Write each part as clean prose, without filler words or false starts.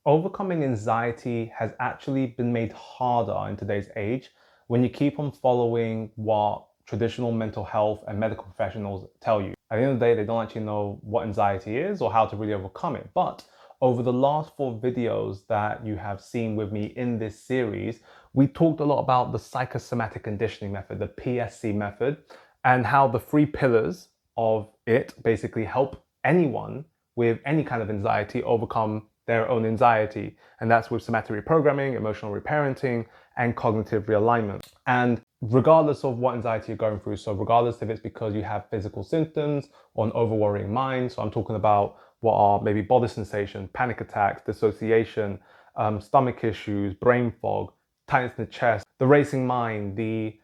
Overcoming anxiety has actually been made harder in today's age when you keep on following what traditional mental health and medical professionals tell you. At the end of the day, they don't actually know what anxiety is or how to really overcome it. But over the last 4 videos that you have seen with me in this series, we talked a lot about the psychosomatic conditioning method, the PSC method, and how the 3 pillars of it basically help anyone with any kind of anxiety overcome their own anxiety. And that's with somatic reprogramming, emotional reparenting, and cognitive realignment. And regardless of what anxiety you're going through, so regardless if it's because you have physical symptoms or an over-worrying mind, so I'm talking about what are maybe body sensation, panic attacks, dissociation, stomach issues, brain fog, tightness in the chest, the racing mind, the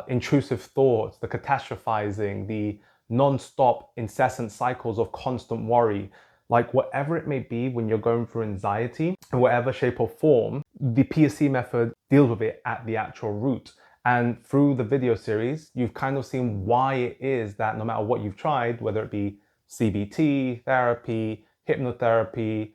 intrusive thoughts, the catastrophizing, the non-stop incessant cycles of constant worry, like whatever it may be when you're going through anxiety in whatever shape or form, the PSC method deals with it at the actual root. And through the video series, you've kind of seen why it is that no matter what you've tried, whether it be CBT, therapy, hypnotherapy,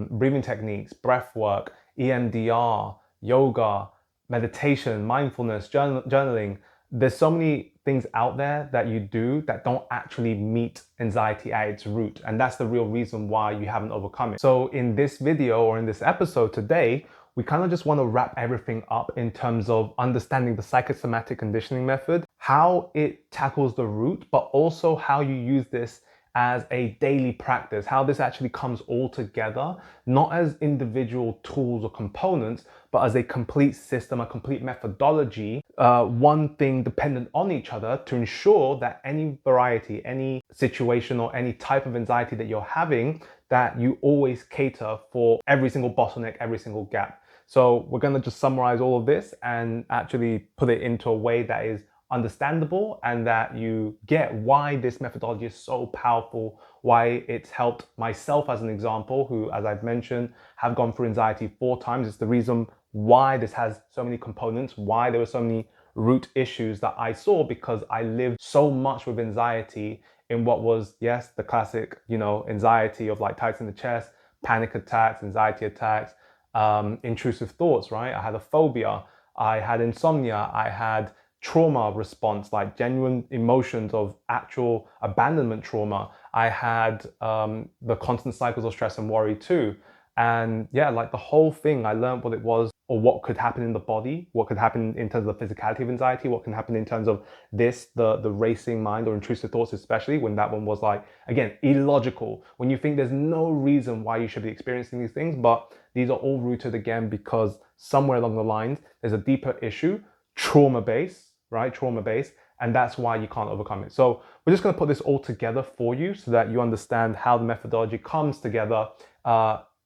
breathing techniques, breath work, EMDR, yoga, meditation, mindfulness, journaling, there's so many things out there that you do that don't actually meet anxiety at its root. And that's the real reason why you haven't overcome it. So in this video or in this episode today, we kind of just want to wrap everything up in terms of understanding the psychosomatic conditioning method, how it tackles the root, but also how you use this as a daily practice, how this actually comes all together, not as individual tools or components, but as a complete system, a complete methodology, one thing dependent on each other to ensure that any variety, any situation or any type of anxiety that you're having, that you always cater for every single bottleneck, every single gap. So we're gonna just summarize all of this and actually put it into a way that is understandable and that you get why this methodology is so powerful, why it's helped myself as an example, who, as I've mentioned, have gone through anxiety 4 times. It's the reason why this has so many components, why there were so many root issues that I saw, because I lived so much with anxiety in what was, yes, the classic, anxiety of like tights in the chest, panic attacks, anxiety attacks, intrusive thoughts, right? I had a phobia, I had insomnia, I had trauma response, like genuine emotions of actual abandonment trauma. I had the constant cycles of stress and worry too. And yeah, like the whole thing, I learned what it was or what could happen in the body, what could happen in terms of the physicality of anxiety, what can happen in terms of the racing mind or intrusive thoughts, especially when that one was like, again, illogical. When you think there's no reason why you should be experiencing these things, but these are all rooted again because somewhere along the lines, there's a deeper issue, trauma-based, right? Trauma-based, and that's why you can't overcome it. So we're just going to put this all together for you so that you understand how the methodology comes together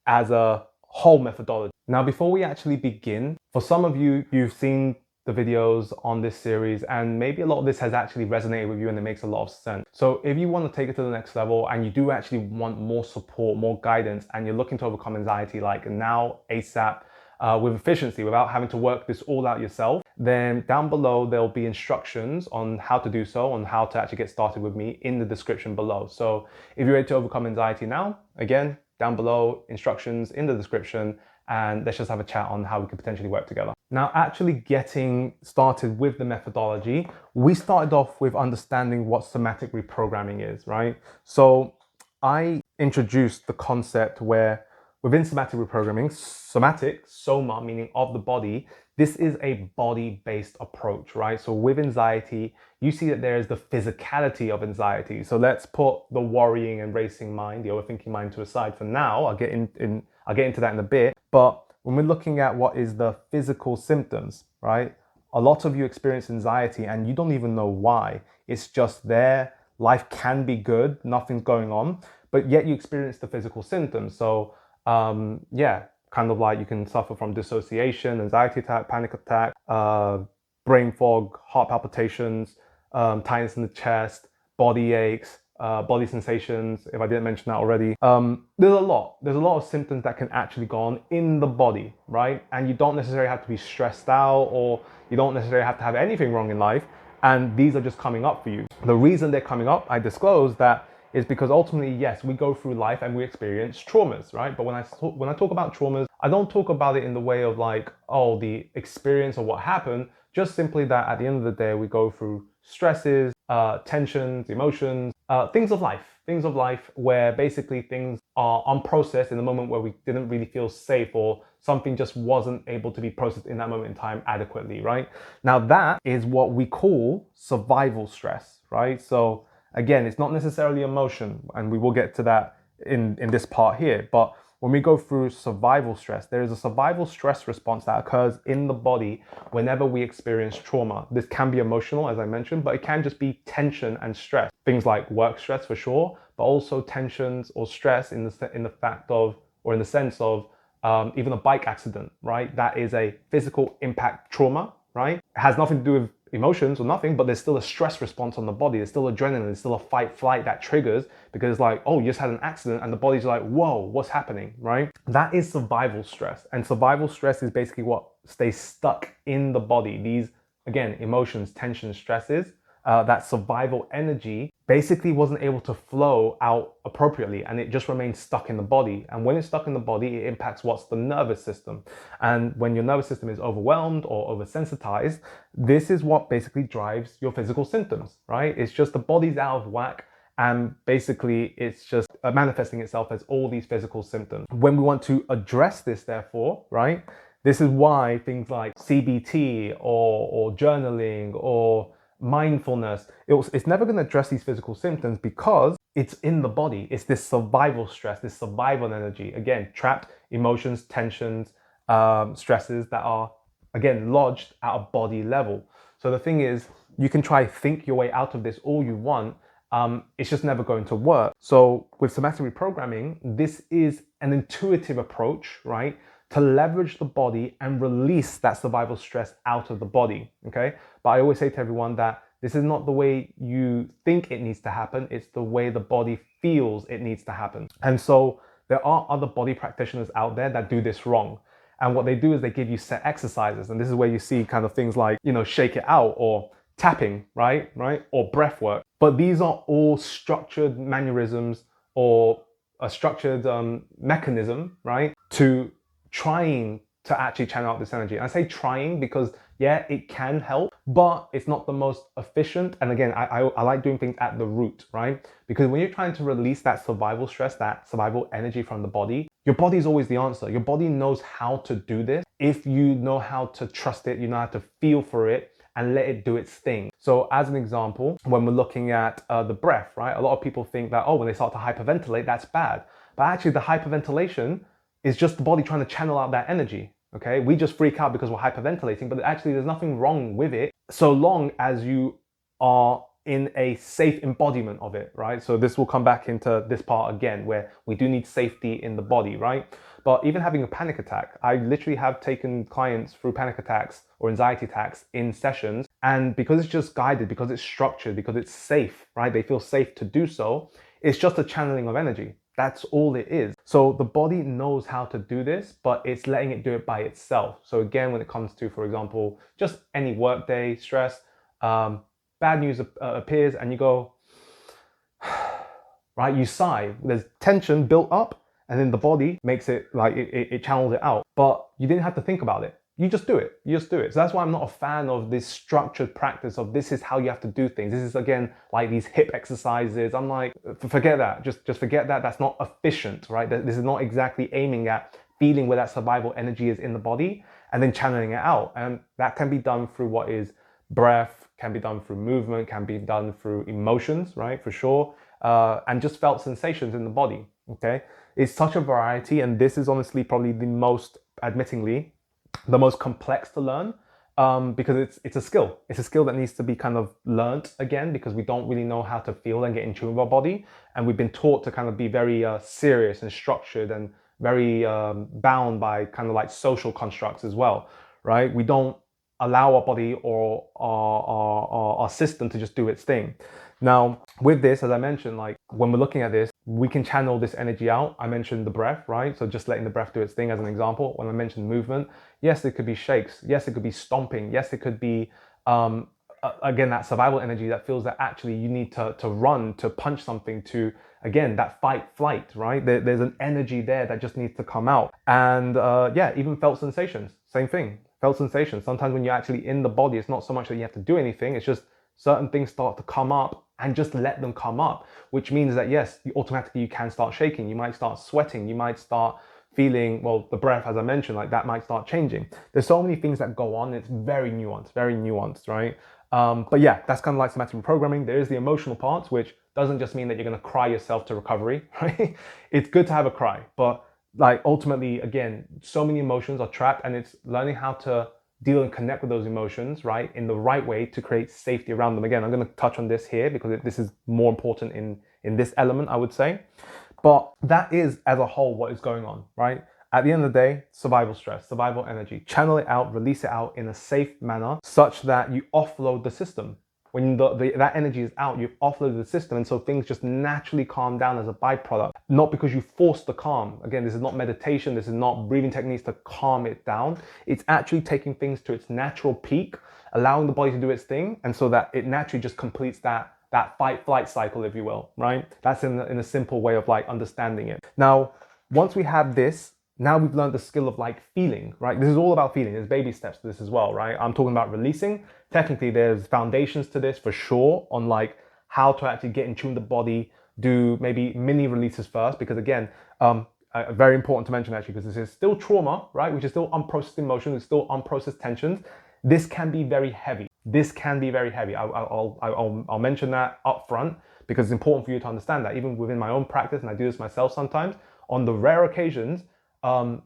as a whole methodology. Now, before we actually begin, for some of you, you've seen the videos on this series and maybe a lot of this has actually resonated with you and it makes a lot of sense. So if you want to take it to the next level and you do actually want more support, more guidance, and you're looking to overcome anxiety like now, ASAP, with efficiency, without having to work this all out yourself, then down below there'll be instructions on how to do so, on how to actually get started with me in the description below. So if you're ready to overcome anxiety now, again, down below, instructions in the description, and let's just have a chat on how we could potentially work together. Now, actually getting started with the methodology, we started off with understanding what somatic reprogramming is, right? So I introduced the concept where within somatic reprogramming, somatic, soma, meaning of the body, this is a body-based approach, right? So with anxiety, you see that there is the physicality of anxiety. So let's put the worrying and racing mind, the overthinking mind to a side for now. I'll get into that in a bit. But when we're looking at what is the physical symptoms, right? A lot of you experience anxiety and you don't even know why. It's just there. Life can be good, nothing's going on, but yet you experience the physical symptoms. So yeah, kind of like you can suffer from dissociation, anxiety attack, panic attack, brain fog, heart palpitations, tightness in the chest, body aches, body sensations, if I didn't mention that already. There's a lot of symptoms that can actually go on in the body, right? And you don't necessarily have to be stressed out, or you don't necessarily have to have anything wrong in life, and these are just coming up for you. The reason they're coming up, I disclosed that is because ultimately, yes, we go through life and we experience traumas, right? But when I talk about traumas, I don't talk about it in the way of like, oh, the experience of what happened, just simply that at the end of the day, we go through stresses, tensions, emotions, things of life where basically things are unprocessed in the moment where we didn't really feel safe, or something just wasn't able to be processed in that moment in time adequately, right? Now that is what we call survival stress, right? So again, it's not necessarily emotion, and we will get to that in this part here, but when we go through survival stress, there is a survival stress response that occurs in the body whenever we experience trauma. This can be emotional, as I mentioned, but it can just be tension and stress. Things like work stress for sure, but also tensions or stress in the fact of, or in the sense of, even a bike accident, right? That is a physical impact trauma, right? It has nothing to do with emotions or nothing, but there's still a stress response on the body. There's still adrenaline, there's still a fight flight that triggers, because it's like, oh, you just had an accident, and the body's like, whoa, what's happening, right? That is survival stress. And survival stress is basically what stays stuck in the body. These, again, emotions, tensions, stresses, that survival energy basically wasn't able to flow out appropriately, and it just remains stuck in the body. And when it's stuck in the body, it impacts what's the nervous system. And when your nervous system is overwhelmed or oversensitized, this is what basically drives your physical symptoms, right? It's just the body's out of whack, and basically it's just manifesting itself as all these physical symptoms. When we want to address this, therefore, right, this is why things like CBT or journaling or mindfulness, it's never going to address these physical symptoms, because it's in the body. It's this survival stress, this survival energy. Again, trapped emotions, tensions, stresses that are, again, lodged at a body level. So the thing is, you can try think your way out of this all you want. It's just never going to work. So with somatic reprogramming, this is an intuitive approach, right, to leverage the body and release that survival stress out of the body, okay? But I always say to everyone that this is not the way you think it needs to happen, it's the way the body feels it needs to happen. And so there are other body practitioners out there that do this wrong. And what they do is they give you set exercises, and this is where you see kind of things like, you know, shake it out or tapping, right? Or breath work. But these are all structured mannerisms or a structured mechanism, right, to trying to actually channel out this energy. And I say trying because, yeah, it can help, but it's not the most efficient. And again, I like doing things at the root, right? Because when you're trying to release that survival stress, that survival energy from the body, your body is always the answer. Your body knows how to do this. If you know how to trust it, you know how to feel for it and let it do its thing. So as an example, when we're looking at the breath, right? A lot of people think that, oh, when they start to hyperventilate, that's bad. But actually the hyperventilation is just the body trying to channel out that energy, okay? We just freak out because we're hyperventilating, but actually there's nothing wrong with it so long as you are in a safe embodiment of it, right? So this will come back into this part again, where we do need safety in the body, right? But even having a panic attack, I literally have taken clients through panic attacks or anxiety attacks in sessions, and because it's just guided, because it's structured, because it's safe, right? They feel safe to do so. It's just a channeling of energy. That's all it is. So the body knows how to do this, but it's letting it do it by itself. So again, when it comes to, for example, just any workday stress, bad news appears and you go, right? You sigh. There's tension built up, and then the body makes it like it channels it out. But you didn't have to think about it. You just do it. You just do it. So that's why I'm not a fan of this structured practice of this is how you have to do things. This is, again, like these hip exercises. I'm like, forget that. Just forget that. That's not efficient, right? This is not exactly aiming at feeling where that survival energy is in the body and then channeling it out. And that can be done through what is breath, can be done through movement, can be done through emotions, right? For sure. And just felt sensations in the body, okay? It's such a variety, and this is honestly probably the most, admittingly, the most complex to learn, because it's a skill. It's a skill that needs to be kind of learnt again, because we don't really know how to feel and get in tune with our body. And we've been taught to kind of be very serious and structured and very bound by kind of like social constructs as well, right? We don't allow our body or our system to just do its thing. Now, with this, as I mentioned, like when we're looking at this, we can channel this energy out. I mentioned the breath, right? So just letting the breath do its thing as an example. When I mentioned movement, yes, it could be shakes. Yes, it could be stomping. Yes, it could be again, that survival energy that feels that actually you need to run, to punch something, to, again, that fight, flight, right? There's an energy there that just needs to come out. And yeah, even felt sensations, same thing. Felt sensations. Sometimes when you're actually in the body, it's not so much that you have to do anything. It's just certain things start to come up and just let them come up, which means that yes, automatically you can start shaking. You might start sweating. You might start feeling, well, the breath, as I mentioned, like that might start changing. There's so many things that go on. It's very nuanced, right? But yeah, that's kind of like somatic reprogramming. There is the emotional part, which doesn't just mean that you're going to cry yourself to recovery, right? It's good to have a cry, but like ultimately, again, so many emotions are trapped, and it's learning how to deal and connect with those emotions, right, in the right way to create safety around them. Again, I'm going to touch on this here because this is more important in this element, I would say. But that is, as a whole, what is going on, right? At the end of the day, survival stress, survival energy. Channel it out, release it out in a safe manner such that you offload the system. When that energy is out, you've offloaded the system, and so things just naturally calm down as a byproduct. Not because you force the calm. Again, this is not meditation. This is not breathing techniques to calm it down. It's actually taking things to its natural peak, allowing the body to do its thing, and so that it naturally just completes that fight-flight cycle, if you will, right? That's in a simple way of like understanding it. Now, once we have this, now we've learned the skill of like feeling, right? This is all about feeling. There's baby steps to this as well, right? I'm talking about releasing. Technically, there's foundations to this for sure on like how to actually get in tune with the body, do maybe mini releases first, because again, very important to mention actually, because this is still trauma, right? Which is still unprocessed emotions, it's still unprocessed tensions. This can be very heavy. This can be very heavy. I'll mention that up front because it's important for you to understand that even within my own practice, and I do this myself sometimes, on the rare occasions,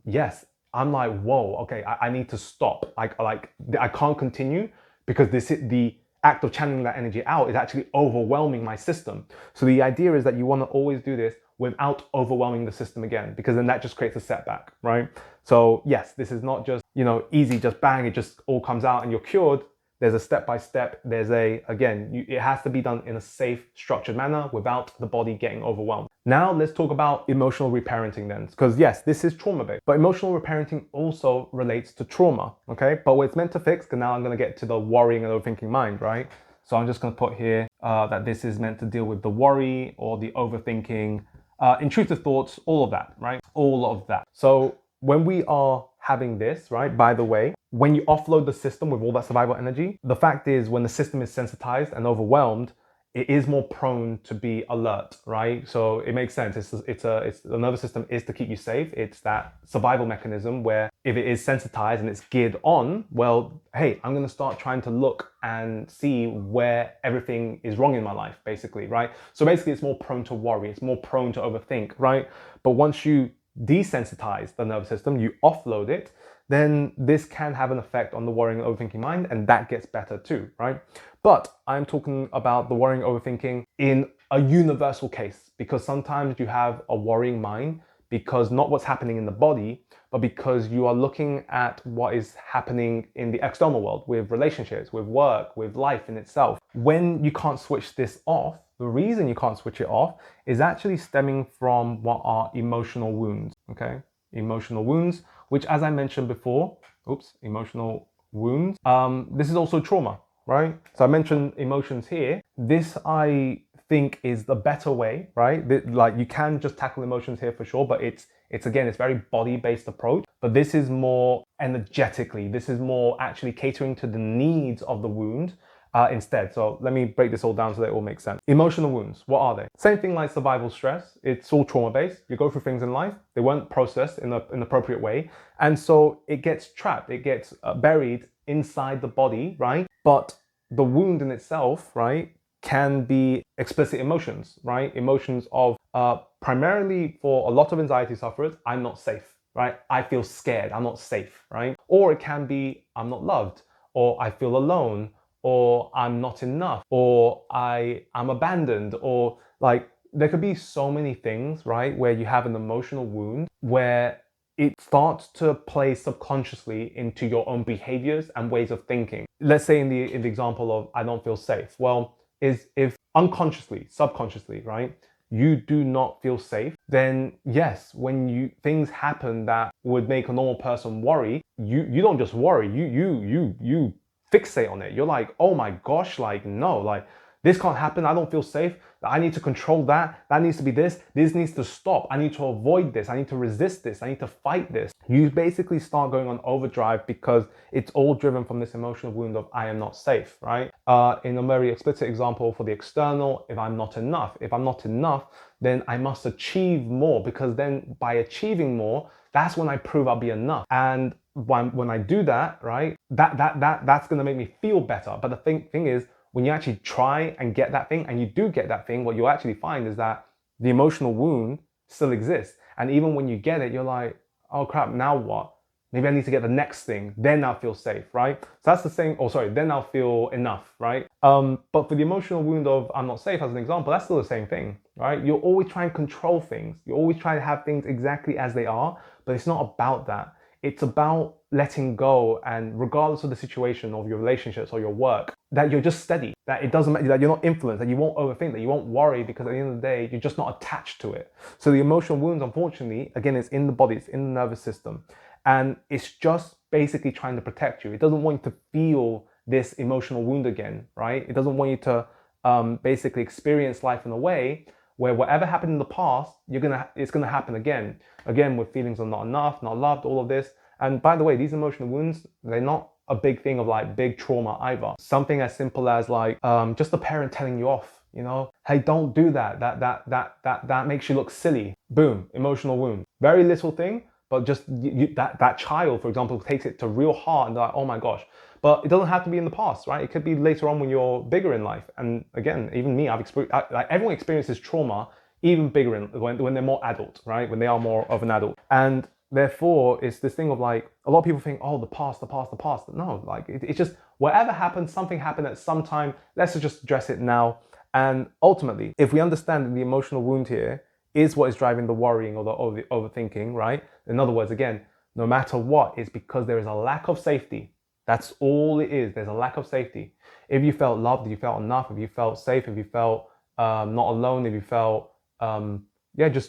yes, I'm like, whoa, okay, I need to stop. I can't continue because the act of channeling that energy out is actually overwhelming my system. So the idea is that you want to always do this without overwhelming the system again, because then that just creates a setback, right? So yes, this is not just, easy, just bang, it just all comes out and you're cured. There's a step-by-step, it has to be done in a safe, structured manner without the body getting overwhelmed. Now let's talk about emotional reparenting then, because yes, this is trauma-based, but emotional reparenting also relates to trauma, okay? But what it's meant to fix, because now I'm gonna get to the worrying and overthinking mind, right? So I'm just gonna put here that this is meant to deal with the worry or the overthinking, intrusive thoughts, all of that, right? All of that. So when we are having this, right, by the way, when you offload the system with all that survival energy, the fact is when the system is sensitized and overwhelmed, it is more prone to be alert, right? So it makes sense. It's the nervous system is to keep you safe. It's that survival mechanism where if it is sensitized and it's geared on, well, hey, I'm gonna start trying to look and see where everything is wrong in my life, basically, right? So basically it's more prone to worry. It's more prone to overthink, right? But once you desensitize the nervous system, you offload it, then this can have an effect on the worrying and overthinking mind, and that gets better too, right? But I'm talking about the worrying and overthinking in a universal case, because sometimes you have a worrying mind because not what's happening in the body, but because you are looking at what is happening in the external world with relationships, with work, with life in itself. When you can't switch this off, the reason you can't switch it off is actually stemming from what are emotional wounds, okay? Emotional wounds, which as I mentioned before, emotional wounds. This is also trauma, right? So I mentioned emotions here. This I think is the better way, right? Like you can just tackle emotions here for sure, but it's very body-based approach. But this is more energetically, this is more actually catering to the needs of the wound instead. So let me break this all down so that it all makes sense. Emotional wounds, what are they? Same thing like survival stress. It's all trauma-based. You go through things in life, they weren't processed in an appropriate way. And so it gets trapped, it gets buried inside the body, right? But the wound in itself, right, can be explicit emotions, right? Emotions of primarily for a lot of anxiety sufferers, I'm not safe, right? I feel scared, I'm not safe, right? Or it can be, I'm not loved, or I feel alone, or I'm not enough, or I'm abandoned, or like there could be so many things, right? Where you have an emotional wound where it starts to play subconsciously into your own behaviors and ways of thinking. Let's say in the example of I don't feel safe. Well, if unconsciously, subconsciously, right, you do not feel safe, then yes, when things happen that would make a normal person worry, you don't just worry, you fixate on it. You're like, oh my gosh, like, no, like, this can't happen. I don't feel safe. I need to control that. That needs to be this. This needs to stop. I need to avoid this. I need to resist this. I need to fight this. You basically start going on overdrive because it's all driven from this emotional wound of I am not safe, right? In a very explicit example for the external, if I'm not enough, then I must achieve more, because then by achieving more, that's when I prove I'll be enough. And when I do that, right, that's going to make me feel better. But the thing is, when you actually try and get that thing, and you do get that thing, what you'll actually find is that the emotional wound still exists. And even when you get it, you're like, oh crap, now what? Maybe I need to get the next thing, then I'll feel safe, right? So that's the same, then I'll feel enough, right? But for the emotional wound of I'm not safe, as an example, that's still the same thing, right? You're always trying to control things. You're always trying to have things exactly as they are, but it's not about that. It's about letting go, and regardless of the situation of your relationships or your work, that you're just steady, that it doesn't matter, that you're not influenced, that you won't overthink, that you won't worry, because at the end of the day, you're just not attached to it. So the emotional wounds, unfortunately, again, it's in the body, it's in the nervous system, and it's just basically trying to protect you. It doesn't want you to feel this emotional wound again, right? It doesn't want you to basically experience life in a way where whatever happened in the past, it's gonna happen again with feelings of not enough, not loved, all of this. And by the way, these emotional wounds, they're not a big thing of like big trauma either. Something as simple as like just a parent telling you off, you know, hey, don't do that. That makes you look silly. Boom, emotional wound. Very little thing, but just that child, for example, takes it to real heart and they're like, oh my gosh. But it doesn't have to be in the past, right? It could be later on when you're bigger in life. And again, even me, I've experienced, like everyone experiences trauma even bigger when they're more adult, right? When they are more of an adult. And therefore, it's this thing of like, a lot of people think, oh, the past. No, like it's just whatever happened, something happened at some time. Let's just address it now. And ultimately, if we understand that the emotional wound here is what is driving the worrying or the overthinking, right? In other words, again, no matter what, it's because there is a lack of safety. That's all it is. There's a lack of safety. If you felt loved, if you felt enough, if you felt safe, if you felt not alone, if you felt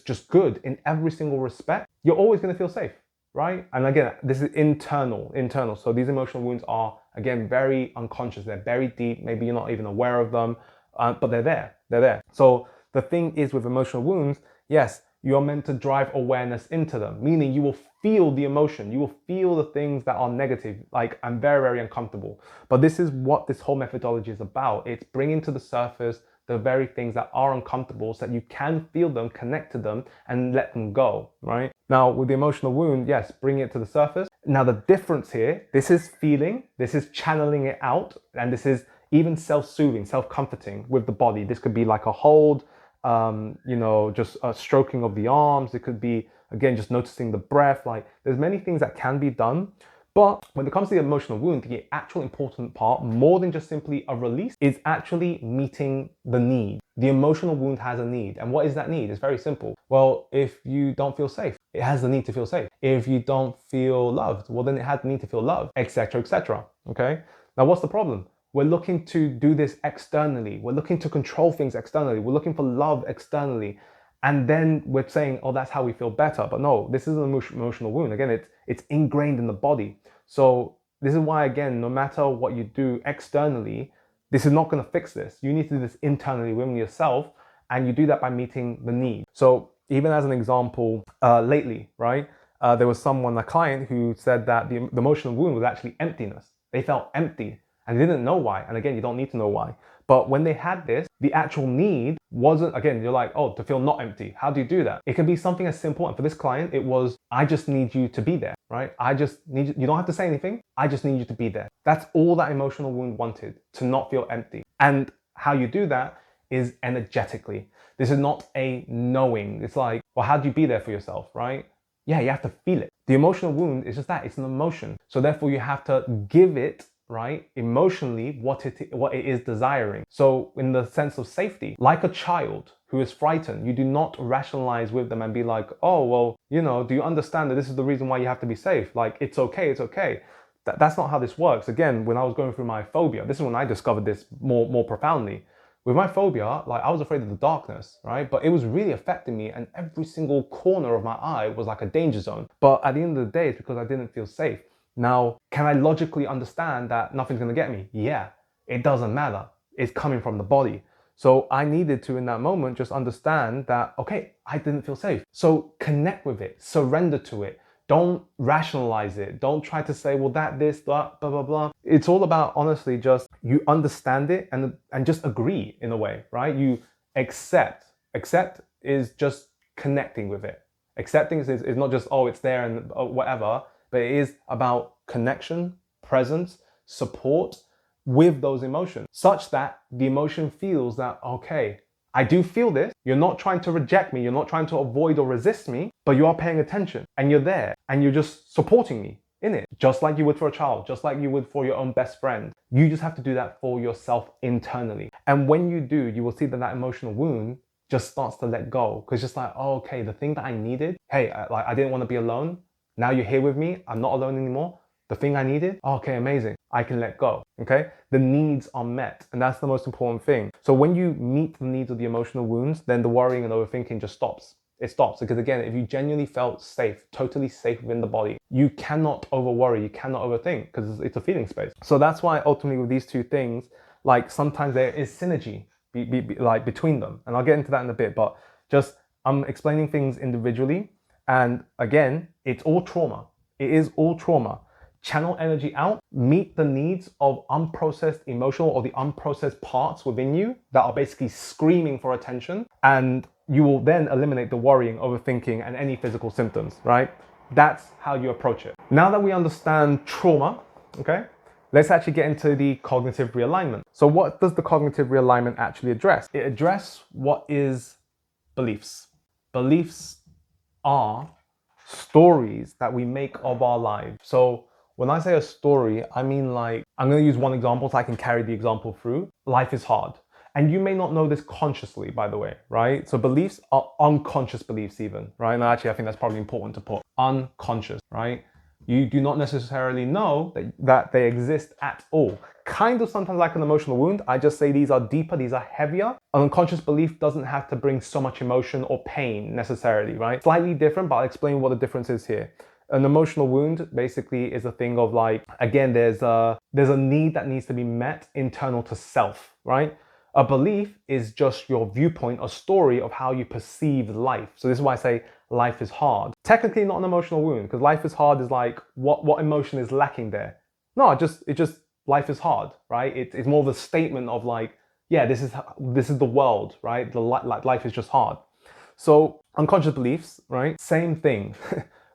just good in every single respect, you're always going to feel safe, right? And again, this is internal. So these emotional wounds are, again, very unconscious. They're very deep. Maybe you're not even aware of them, but they're there. So the thing is with emotional wounds, yes, you're meant to drive awareness into them, meaning you will feel the emotion. You will feel the things that are negative, like I'm very, very uncomfortable. But this is what this whole methodology is about. It's bringing to the surface the very things that are uncomfortable so that you can feel them, connect to them, and let them go, right? Now, with the emotional wound, yes, bring it to the surface. Now, the difference here, this is feeling, this is channeling it out, and this is even self-soothing, self-comforting with the body. This could be like a hold, just a stroking of the arms. It could be, again, just noticing the breath. Like, there's many things that can be done. But when it comes to the emotional wound, the actual important part, more than just simply a release, is actually meeting the need. The emotional wound has a need. And what is that need? It's very simple. Well, if you don't feel safe, it has the need to feel safe. If you don't feel loved, well, then it has the need to feel loved, etc., etc. Okay? Now, what's the problem? We're looking to do this externally. We're looking to control things externally. We're looking for love externally. And then we're saying, oh, that's how we feel better. But no, this is an emotional wound. Again, it's ingrained in the body. So this is why, again, no matter what you do externally, this is not going to fix this. You need to do this internally within yourself. And you do that by meeting the need. So even as an example, lately, right, there was a client who said that the emotional wound was actually emptiness. They felt empty and they didn't know why. And again, you don't need to know why. But when they had this, the actual need wasn't, again, you're like, oh, to feel not empty. How do you do that? It can be something as simple. And for this client, it was, I just need you to be there, right? I just need you don't have to say anything. I just need you to be there. That's all that emotional wound wanted, to not feel empty. And how you do that is energetically. This is not a knowing. It's like, well, how do you be there for yourself, right? Yeah, you have to feel it. The emotional wound is just that, it's an emotion. So therefore you have to give it, right, emotionally what it is desiring. So in the sense of safety, like a child who is frightened, you do not rationalize with them and be like, oh, well, do you understand that this is the reason why you have to be safe? Like, it's okay. That's not how this works. Again, when I was going through my phobia, this is when I discovered this more profoundly. With my phobia, like, I was afraid of the darkness, right? But it was really affecting me, and every single corner of my eye was like a danger zone. But at the end of the day, it's because I didn't feel safe. Now, can I logically understand that nothing's going to get me? Yeah, it doesn't matter. It's coming from the body. So I needed to, in that moment, just understand that, okay, I didn't feel safe. So connect with it, surrender to it. Don't rationalize it. Don't try to say, well, this, that, blah, blah, blah. It's all about, honestly, just you understand it and just agree in a way, right? You accept. Accept is just connecting with it. Accepting is not just, oh, it's there and whatever, but it is about connection, presence, support with those emotions, such that the emotion feels that, okay, I do feel this. You're not trying to reject me. You're not trying to avoid or resist me, but you are paying attention and you're there and you're just supporting me in it, just like you would for a child, just like you would for your own best friend. You just have to do that for yourself internally. And when you do, you will see that that emotional wound just starts to let go, because just like, oh, okay, the thing that I needed, hey, I didn't want to be alone. Now you're here with me. I'm not alone anymore. The thing I needed, okay, amazing. I can let go, okay? The needs are met, and that's the most important thing. So when you meet the needs of the emotional wounds, then the worrying and overthinking just stops. It stops, because again, if you genuinely felt safe, totally safe within the body, you cannot over worry, you cannot overthink, because it's a feeling space. So that's why ultimately with these two things, like sometimes there is synergy like between them. And I'll get into that in a bit, but just I'm explaining things individually. And again, it's all trauma. It is all trauma. Channel energy out, meet the needs of unprocessed emotional or the unprocessed parts within you that are basically screaming for attention. And you will then eliminate the worrying, overthinking, and any physical symptoms, right? That's how you approach it. Now that we understand trauma, okay, let's actually get into the cognitive realignment. So what does the cognitive realignment actually address? It addresses what is beliefs. Beliefs are stories that we make of our lives. So when I say a story, I mean, like, I'm going to use one example so I can carry the example through. Life is hard. And you may not know this consciously, by the way, right? So beliefs are unconscious beliefs even, right? And actually, I think that's probably important to put. Unconscious, right? You do not necessarily know that they exist at all. Kind of sometimes like an emotional wound. I just say these are deeper, these are heavier. An unconscious belief doesn't have to bring so much emotion or pain necessarily, right? Slightly different, but I'll explain what the difference is here. An emotional wound basically is a thing of like, again, there's a need that needs to be met internal to self, right? A belief is just your viewpoint, a story of how you perceive life. So this is why I say life is hard. Technically not an emotional wound, because life is hard is like, what emotion is lacking there? No, it just life is hard, right? It's more of a statement of like, yeah, this is the world, right? Life is just hard. So unconscious beliefs, right? Same thing.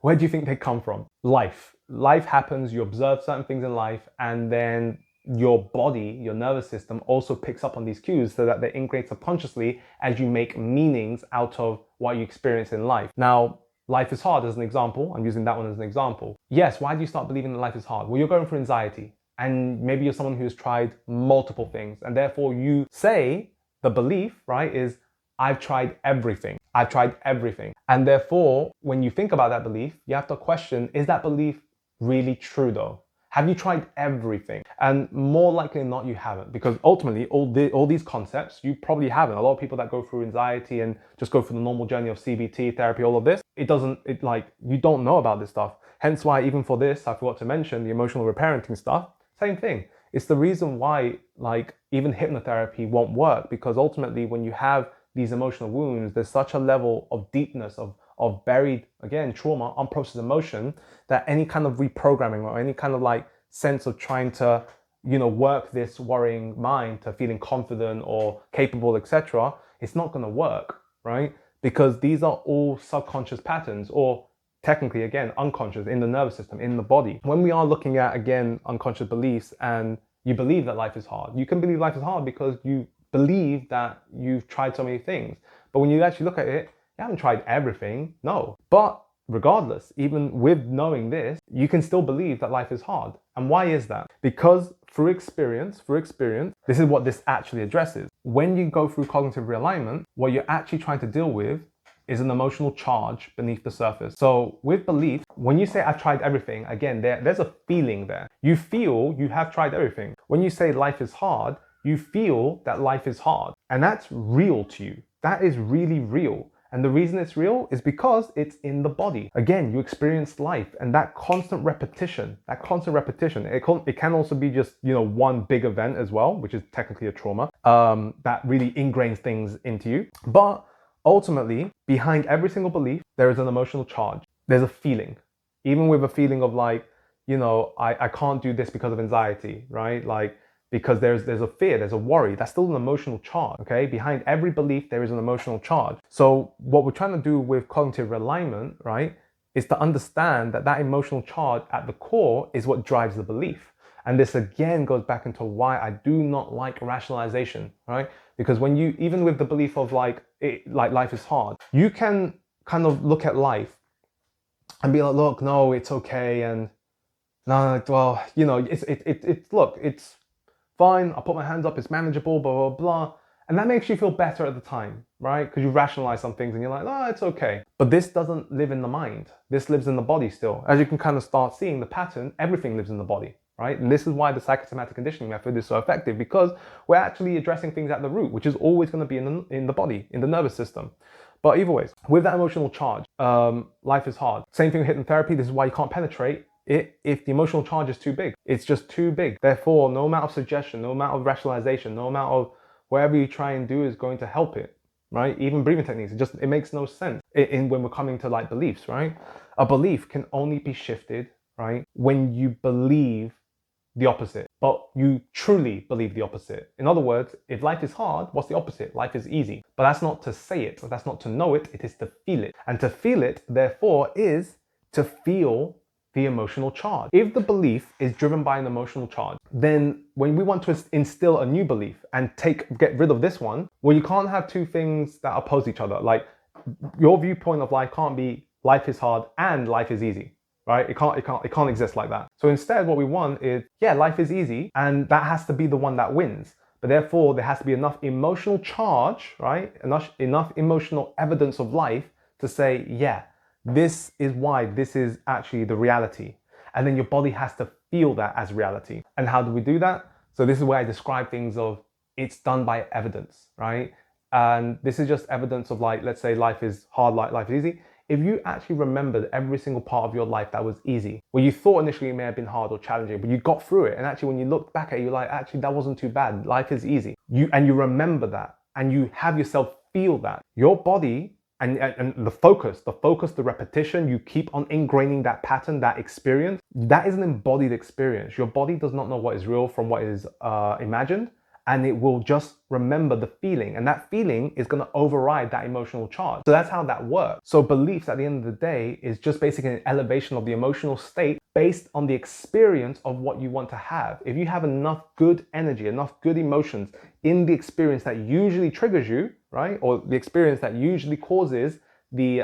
Where do you think they come from? Life. Life happens, you observe certain things in life, and then your body, your nervous system also picks up on these cues so that they integrate subconsciously as you make meanings out of what you experience in life. Now, life is hard as an example. I'm using that one as an example. Yes, why do you start believing that life is hard? Well, you're going through anxiety, and maybe you're someone who's tried multiple things, and therefore you say the belief, right, is I've tried everything. I've tried everything. And therefore, when you think about that belief, you have to question, is that belief really true though? Have you tried everything? And more likely than not, you haven't, because ultimately all these concepts, you probably haven't. A lot of people that go through anxiety and just go through the normal journey of CBT, therapy, all of this, you don't know about this stuff. Hence why even for this, I forgot to mention the emotional reparenting stuff, same thing. It's the reason why like even hypnotherapy won't work, because ultimately when you have these emotional wounds, there's such a level of deepness of buried, again, trauma, unprocessed emotion, that any kind of reprogramming or any kind of like sense of trying to, work this worrying mind to feeling confident or capable, etc., it's not going to work, right? Because these are all subconscious patterns, or technically, again, unconscious in the nervous system, in the body. When we are looking at, again, unconscious beliefs, and you believe that life is hard, you can believe life is hard because you believe that you've tried so many things. But when you actually look at it, you haven't tried everything, no. But regardless, even with knowing this, you can still believe that life is hard. And why is that? Because through experience, this is what this actually addresses. When you go through cognitive realignment, what you're actually trying to deal with is an emotional charge beneath the surface. So with belief, when you say I've tried everything, again, there's a feeling there. You feel you have tried everything. When you say life is hard, you feel that life is hard, and that's real to you. That is really real. And the reason it's real is because it's in the body. Again, you experience life, and that constant repetition, it can also be just, one big event as well, which is technically a trauma, that really ingrains things into you. But ultimately, behind every single belief, there is an emotional charge. There's a feeling. Even with a feeling of like, I can't do this because of anxiety, right? Like, because there's a fear, there's a worry, that's still an emotional charge, okay? Behind every belief, there is an emotional charge. So what we're trying to do with cognitive realignment, right, is to understand that emotional charge at the core is what drives the belief. And this again goes back into why I do not like rationalization, right? Because when you, even with the belief of like life is hard, you can kind of look at life and be like, look, no, it's okay. And no, well, it's fine, I'll put my hands up, it's manageable, blah, blah, blah. And that makes you feel better at the time, right? Because you rationalize some things and you're like, oh, it's okay. But this doesn't live in the mind. This lives in the body still. As you can kind of start seeing the pattern, everything lives in the body, right? And this is why the psychosomatic conditioning method is so effective, because we're actually addressing things at the root, which is always going to be in the body, in the nervous system. But either ways, with that emotional charge, life is hard. Same thing with hidden therapy. This is why you can't penetrate it if the emotional charge is too big. It's just too big. Therefore, no amount of suggestion, no amount of rationalization, no amount of whatever you try and do is going to help it, right? Even breathing techniques, it makes no sense when we're coming to like beliefs, right? A belief can only be shifted, right, when you believe the opposite, but you truly believe the opposite. In other words, if life is hard, what's the opposite? Life is easy. But that's not to say it, that's not to know it, it is to feel it. And to feel it, therefore, is to feel the emotional charge. If the belief is driven by an emotional charge, then when we want to instill a new belief and get rid of this one, well, you can't have two things that oppose each other. Like, your viewpoint of life can't be life is hard and life is easy, right? It can't exist like that. So instead, what we want is, yeah, life is easy, and that has to be the one that wins. But therefore, there has to be enough emotional charge, right? Enough emotional evidence of life to say, yeah, this is why this is actually the reality. And then your body has to feel that as reality. And how do we do that? So this is where I describe things of, it's done by evidence, right? And this is just evidence of, like, let's say life is hard, life is easy. If you actually remembered every single part of your life that was easy, well, you thought initially it may have been hard or challenging, but you got through it. And actually, when you look back at it, you're like, actually, that wasn't too bad. Life is easy. You remember that, and you have yourself feel that. Your body and the focus, the repetition, you keep on ingraining that pattern, that experience, that is an embodied experience. Your body does not know what is real from what is imagined, and it will just remember the feeling, and that feeling is going to override that emotional charge. So that's how that works. So beliefs at the end of the day is just basically an elevation of the emotional state based on the experience of what you want to have. If you have enough good energy, enough good emotions in the experience that usually triggers you, right, or the experience that usually causes the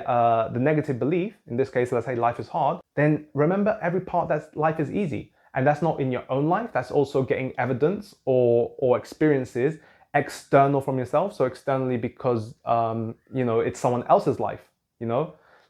negative belief, in this case, let's say life is hard, then remember every part that life is easy. And that's not in your own life, that's also getting evidence or experiences external from yourself. So externally because, it's someone else's life,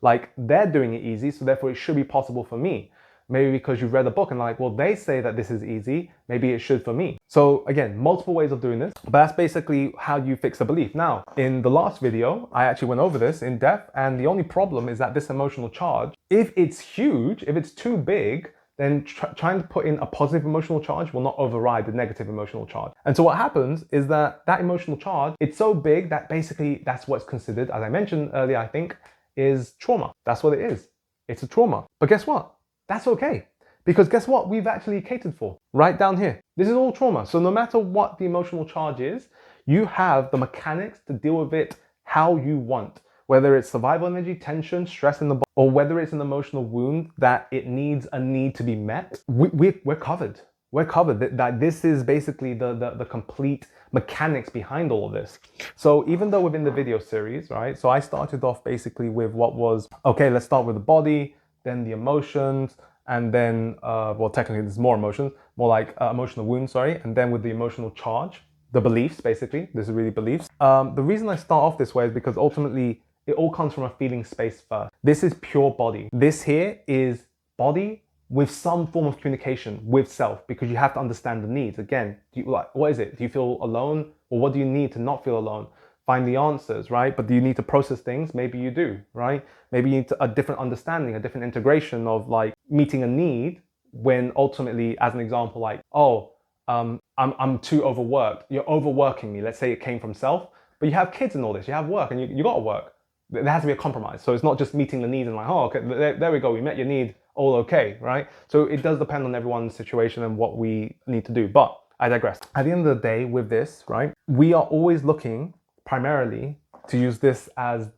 like they're doing it easy, so therefore it should be possible for me. Maybe because you've read a book and like, well, they say that this is easy, maybe it should for me. So again, multiple ways of doing this, but that's basically how you fix a belief. Now, in the last video, I actually went over this in depth, and the only problem is that this emotional charge, if it's huge, if it's too big, then trying to put in a positive emotional charge will not override the negative emotional charge. And so what happens is that emotional charge, it's so big that basically that's what's considered, as I mentioned earlier, I think, is trauma. That's what it is. It's a trauma. But guess what? That's okay. Because guess what we've actually catered for? Right down here. This is all trauma. So no matter what the emotional charge is, you have the mechanics to deal with it how you want. Whether it's survival energy, tension, stress in the body, or whether it's an emotional wound that it needs a need to be met, we're covered. We're covered. That this is basically the complete mechanics behind all of this. So even though within the video series, right, so I started off basically with what was, okay, let's start with the body, then the emotions, and then, well, technically there's more emotions, more like emotional wounds, sorry, and then with the emotional charge, the beliefs, basically, this is really beliefs. The reason I start off this way is because ultimately, it all comes from a feeling space first. This is pure body. This here is body with some form of communication with self, because you have to understand the needs. Again, what is it? Do you feel alone? Or what do you need to not feel alone? find the answers, right? But do you need to process things? Maybe you do, right? Maybe you need a different understanding, a different integration of like meeting a need when ultimately, as an example, like, oh, I'm too overworked. You're overworking me. Let's say it came from self, but you have kids and all this. You have work and you got to work. There has to be a compromise. So it's not just meeting the need and like, oh, okay, there we go. We met your need. All okay, right? So it does depend on everyone's situation and what we need to do. But I digress. At the end of the day, with this, right, we are always looking primarily to use this as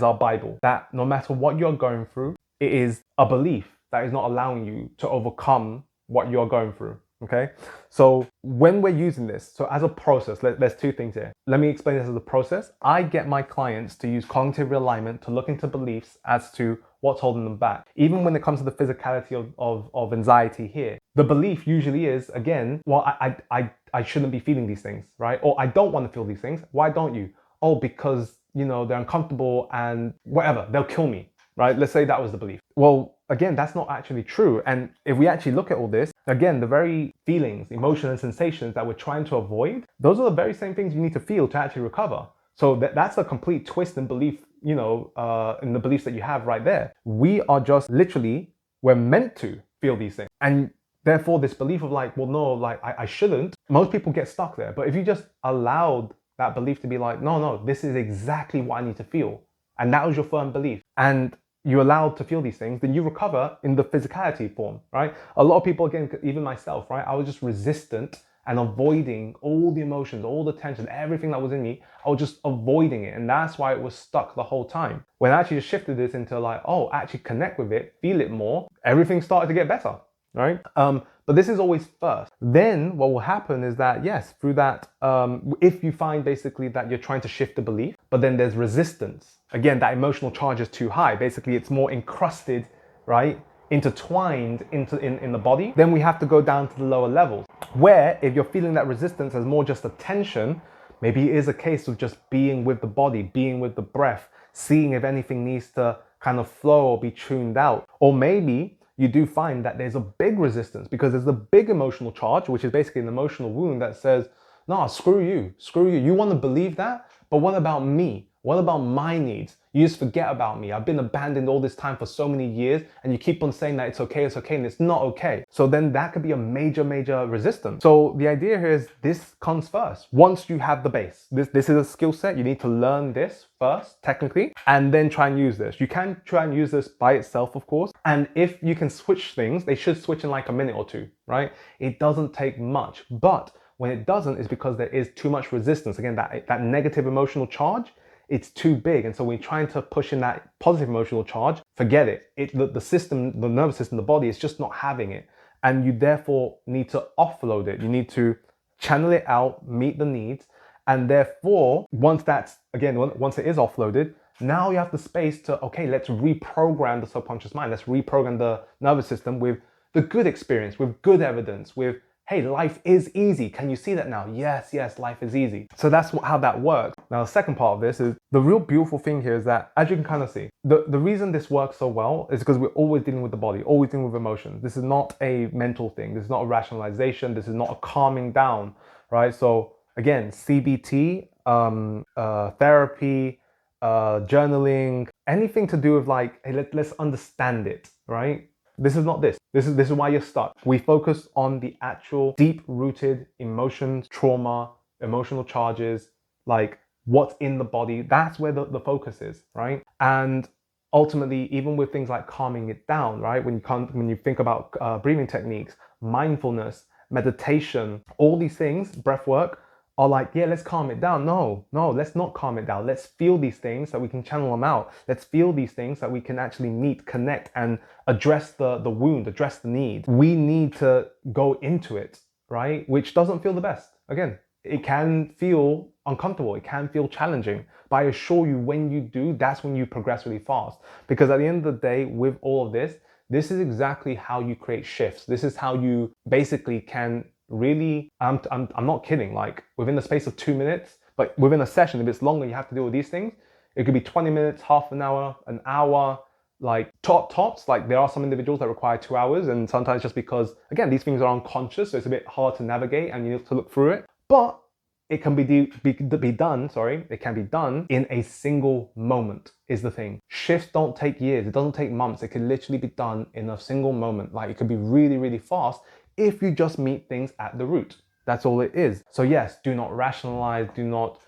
our Bible. That no matter what you're going through, it is a belief that is not allowing you to overcome what you're going through. Okay, so when we're using this, so as a process, there's two things here. Let me explain this as a process. I get my clients to use cognitive realignment to look into beliefs as to what's holding them back. Even when it comes to the physicality of anxiety here, the belief usually is, again, well, I shouldn't be feeling these things, right? Or I don't want to feel these things. Why don't you? Oh, because, you know, they're uncomfortable and whatever, they'll kill me, right? Let's say that was the belief. Well, again, that's not actually true. And if we actually look at all this, again, the very feelings, emotions, and sensations that we're trying to avoid, those are the very same things you need to feel to actually recover. So that's a complete twist in belief, you know, in the beliefs that you have right there. We are just literally, we're meant to feel these things. And therefore, this belief of like, well, no, like I shouldn't, most people get stuck there. But if you just allowed that belief to be like, no, this is exactly what I need to feel. And that was your firm belief. And you're allowed to feel these things, then you recover in the physicality form, right? A lot of people, again, even myself, right? I was just resistant and avoiding all the emotions, all the tension, everything that was in me. I was just avoiding it. And that's why it was stuck the whole time. When I actually just shifted this into like, oh, actually connect with it, feel it more, everything started to get better, right? But this is always first. Then what will happen is that, yes, through that, if you find basically that you're trying to shift the belief, but then there's resistance, again, that emotional charge is too high. Basically, it's more encrusted, right? Intertwined in the body, then we have to go down to the lower levels, where if you're feeling that resistance as more just a tension, maybe it is a case of just being with the body, being with the breath, seeing if anything needs to kind of flow or be tuned out. Or maybe you do find that there's a big resistance because there's a big emotional charge, which is basically an emotional wound that says, no, screw you. You want to believe that? But what about me? What about my needs? You just forget about me. I've been abandoned all this time for so many years, and you keep on saying that it's okay, and it's not okay. So then that could be a major resistance. So the idea here is this comes first. Once you have the base, this is a skill set. You need to learn this first, technically, and then try and use this. You can try and use this by itself, of course. And if you can switch things, they should switch in like a minute or two, right? It doesn't take much, but when it doesn't, it's because there is too much resistance. Again, that negative emotional charge, it's too big. And so when you're trying to push in that positive emotional charge, forget it. The system, the nervous system, the body is just not having it. And you therefore need to offload it. You need to channel it out, meet the needs. And therefore, once it is offloaded, now you have the space to, okay, let's reprogram the subconscious mind. Let's reprogram the nervous system with the good experience, with good evidence, with, hey, life is easy. Can you see that now? Yes, life is easy. So that's how that works. Now, the second part of this is the real beautiful thing here is that, as you can kind of see, the reason this works so well is because we're always dealing with the body, always dealing with emotions. This is not a mental thing. This is not a rationalization. This is not a calming down, right? So again, CBT, therapy, journaling, anything to do with like, hey, let's understand it, right? This is not this. This is why you're stuck. We focus on the actual deep-rooted emotions, trauma, emotional charges, like what's in the body. That's where the focus is, right? And ultimately, even with things like calming it down, right? When you think about breathing techniques, mindfulness, meditation, all these things, breath work, are like, yeah, let's calm it down. No, let's not calm it down. Let's feel these things so we can channel them out. Let's feel these things so we can actually meet, connect, and address the wound, address the need. We need to go into it, right? Which doesn't feel the best. Again, it can feel uncomfortable. It can feel challenging. But I assure you, when you do, that's when you progress really fast. Because at the end of the day, with all of this, this is exactly how you create shifts. This is how you basically can really, I'm not kidding, like within the space of 2 minutes, but within a session, if it's longer, you have to deal with these things. It could be 20 minutes, half an hour, like tops. Like there are some individuals that require 2 hours, and sometimes just because, again, these things are unconscious, so it's a bit hard to navigate and you need to look through it. But it can be done, it can be done in a single moment is the thing. Shifts don't take years, it doesn't take months. It can literally be done in a single moment. Like, it could be really, really fast if you just meet things at the root. That's all it is. So yes, do not rationalize, do not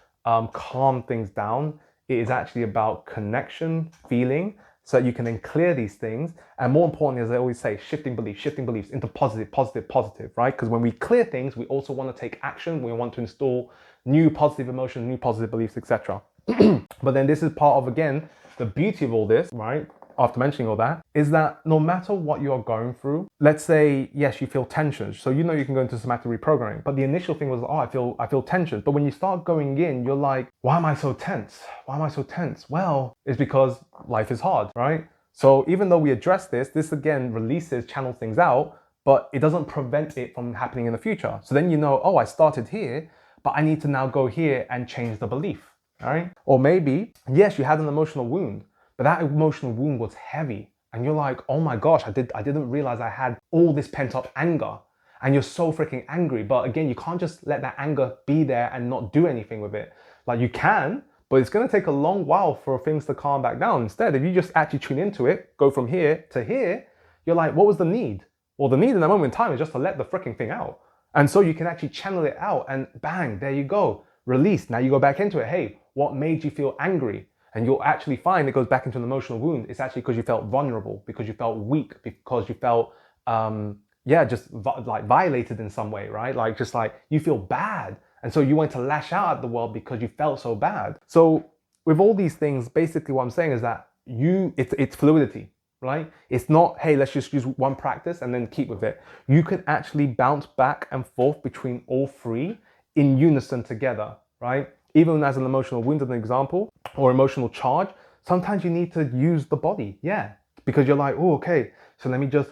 calm things down. It is actually about connection, feeling, so that you can then clear these things. And more importantly, as I always say, shifting beliefs into positive, right? Because when we clear things, we also want to take action. We want to install new positive emotions, new positive beliefs, etc. But then this is part of, again, the beauty of all this, right? After mentioning all that, is that no matter what you're going through, let's say, yes, you feel tension. So you know you can go into somatic reprogramming, but the initial thing was, oh, I feel tension. But when you start going in, you're like, why am I so tense? Why am I so tense? Well, it's because life is hard, right? So even though we address this again releases, channels things out, but it doesn't prevent it from happening in the future. So then you know, oh, I started here, but I need to now go here and change the belief, all right? Or maybe, yes, you had an emotional wound, but that emotional wound was heavy. And you're like, oh my gosh, I didn't realize I had all this pent up anger. And you're so freaking angry. But again, you can't just let that anger be there and not do anything with it. Like, you can, but it's going to take a long while for things to calm back down. Instead, if you just actually tune into it, go from here to here, you're like, what was the need? Well, the need in that moment in time is just to let the freaking thing out. And so you can actually channel it out and bang, there you go. Release. Now you go back into it. Hey, what made you feel angry? And you'll actually find it goes back into an emotional wound. It's actually because you felt vulnerable, because you felt weak, because you felt, like violated in some way, right? Like, just like you feel bad. And so you went to lash out at the world because you felt so bad. So with all these things, basically what I'm saying is that it's fluidity, right? It's not, hey, let's just use one practice and then keep with it. You can actually bounce back and forth between all three in unison together, right? Even as an emotional wound, as an example, or emotional charge, sometimes you need to use the body, yeah, because you're like, oh, okay, so let me just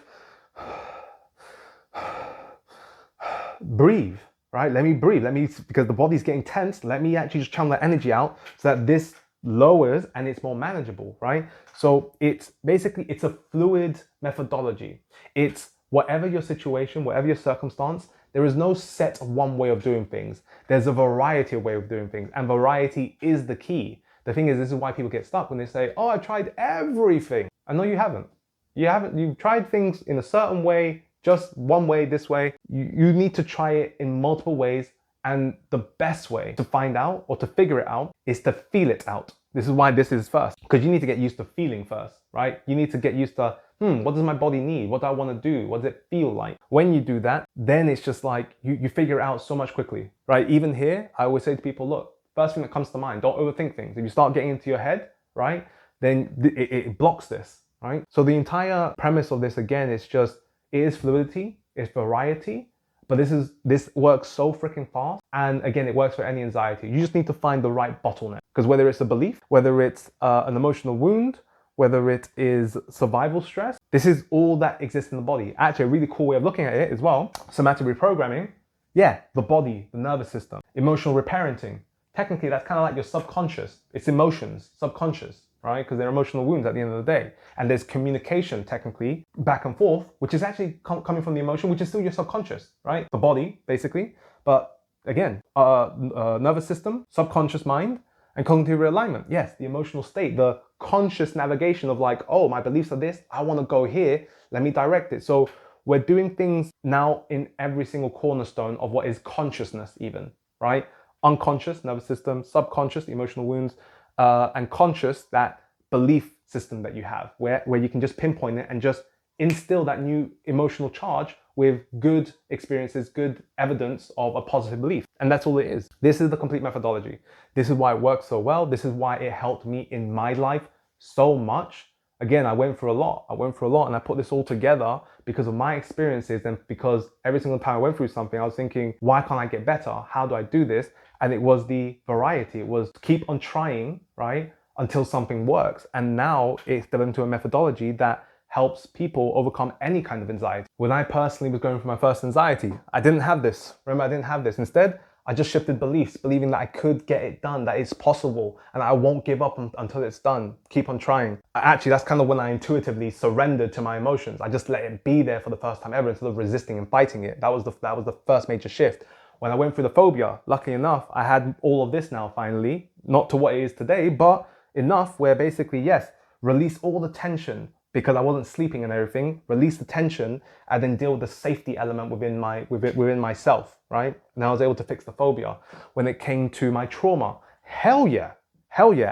breathe, right? Let me breathe, because the body's getting tense, let me actually just channel that energy out so that this lowers and it's more manageable, right? So it's basically, it's a fluid methodology. It's whatever your situation, whatever your circumstance, there is no set one way of doing things. There's a variety of ways of doing things, and variety is the key. The thing is, this is why people get stuck when they say, oh, I tried everything. And no, you haven't. You've tried things in a certain way, just one way, this way. You need to try it in multiple ways. And the best way to find out or to figure it out is to feel it out. This is why this is first, because you need to get used to feeling first, right? You need to get used to, what does my body need? What do I want to do? What does it feel like? When you do that, then it's just like you figure it out so much quickly, right? Even here, I always say to people, look, first thing that comes to mind, don't overthink things. If you start getting into your head, right, then it blocks this, right? So the entire premise of this, again, is just, it is fluidity, it's variety, but this works so freaking fast. And again, it works for any anxiety. You just need to find the right bottleneck. Because whether it's a belief, whether it's an emotional wound, whether it is survival stress, this is all that exists in the body. Actually, a really cool way of looking at it as well, somatic reprogramming, yeah, the body, the nervous system, emotional reparenting. Technically, that's kind of like your subconscious. It's emotions, subconscious, right? Because they're emotional wounds at the end of the day. And there's communication, technically, back and forth, which is actually coming from the emotion, which is still your subconscious, right? The body, basically. But again, nervous system, subconscious mind, and cognitive realignment. Yes, the emotional state, the conscious navigation of like, oh, my beliefs are this, I want to go here, let me direct it. So we're doing things now in every single cornerstone of what is consciousness even, right? Unconscious, nervous system, subconscious, emotional wounds, and conscious, that belief system that you have, where you can just pinpoint it and just instill that new emotional charge with good experiences, good evidence of a positive belief. And that's all it is. This is the complete methodology. This is why it works so well. This is why it helped me in my life so much. Again, I went through a lot. And I put this all together because of my experiences, and because every single time I went through something, I was thinking, why can't I get better? How do I do this? And it was the variety. It was keep on trying, right? Until something works. And now it's developed into a methodology that helps people overcome any kind of anxiety. When I personally was going through my first anxiety, I didn't have this. Remember, I didn't have this. Instead, I just shifted beliefs, believing that I could get it done, that it's possible, and I won't give up until it's done. Keep on trying. Actually, that's kind of when I intuitively surrendered to my emotions. I just let it be there for the first time ever instead of resisting and fighting it. That was the first major shift. when I went through the phobia, luckily enough, I had all of this now finally, not to what it is today, but enough where basically, yes, release all the tension because I wasn't sleeping and everything, release the tension and then deal with the safety element within myself, right? And I was able to fix the phobia. When it came to my trauma, hell yeah,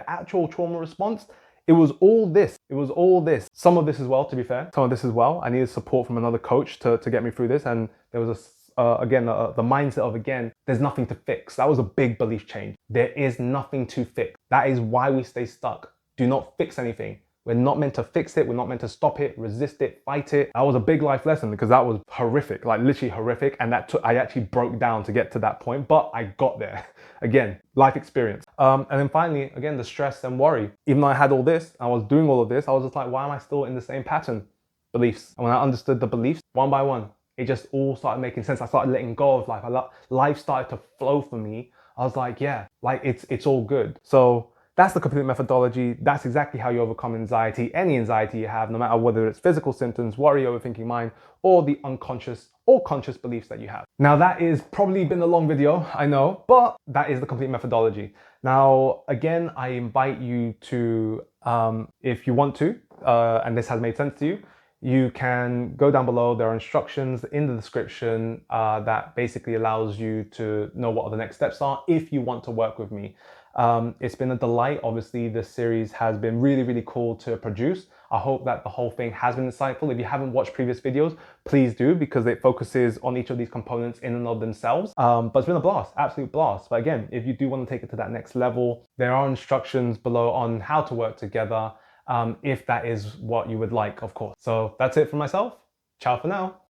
actual trauma response, it was all this. It was all this. Some of this as well, to be fair. Some of this as well. I needed support from another coach to get me through this. And there was the mindset of, again, there's nothing to fix. That was a big belief change. There is nothing to fix. That is why we stay stuck. Do not fix anything. We're not meant to fix it. We're not meant to stop it, resist it, fight it. That was a big life lesson because that was horrific, like literally horrific. And I actually broke down to get to that point, but I got there. Again, life experience. And then finally, again, the stress and worry. Even though I had all this, I was doing all of this, I was just like, why am I still in the same pattern? Beliefs. And when I understood the beliefs, one by one, it just all started making sense. I started letting go of life. Life started to flow for me. I was like, yeah, like it's all good. So that's the complete methodology. That's exactly how you overcome anxiety, any anxiety you have, no matter whether it's physical symptoms, worry, overthinking mind, or the unconscious or conscious beliefs that you have. Now that is probably been a long video, I know, but that is the complete methodology. Now, again, I invite you to, if you want to, and this has made sense to you, you can go down below. There are instructions in the description that basically allows you to know what the next steps are if you want to work with me. It's been a delight. Obviously, this series has been really, really cool to produce. I hope that the whole thing has been insightful. If you haven't watched previous videos, please do, because it focuses on each of these components in and of themselves. But it's been a blast, absolute blast. But again, if you do want to take it to that next level, there are instructions below on how to work together, if that is what you would like, of course. So that's it for myself. Ciao for now.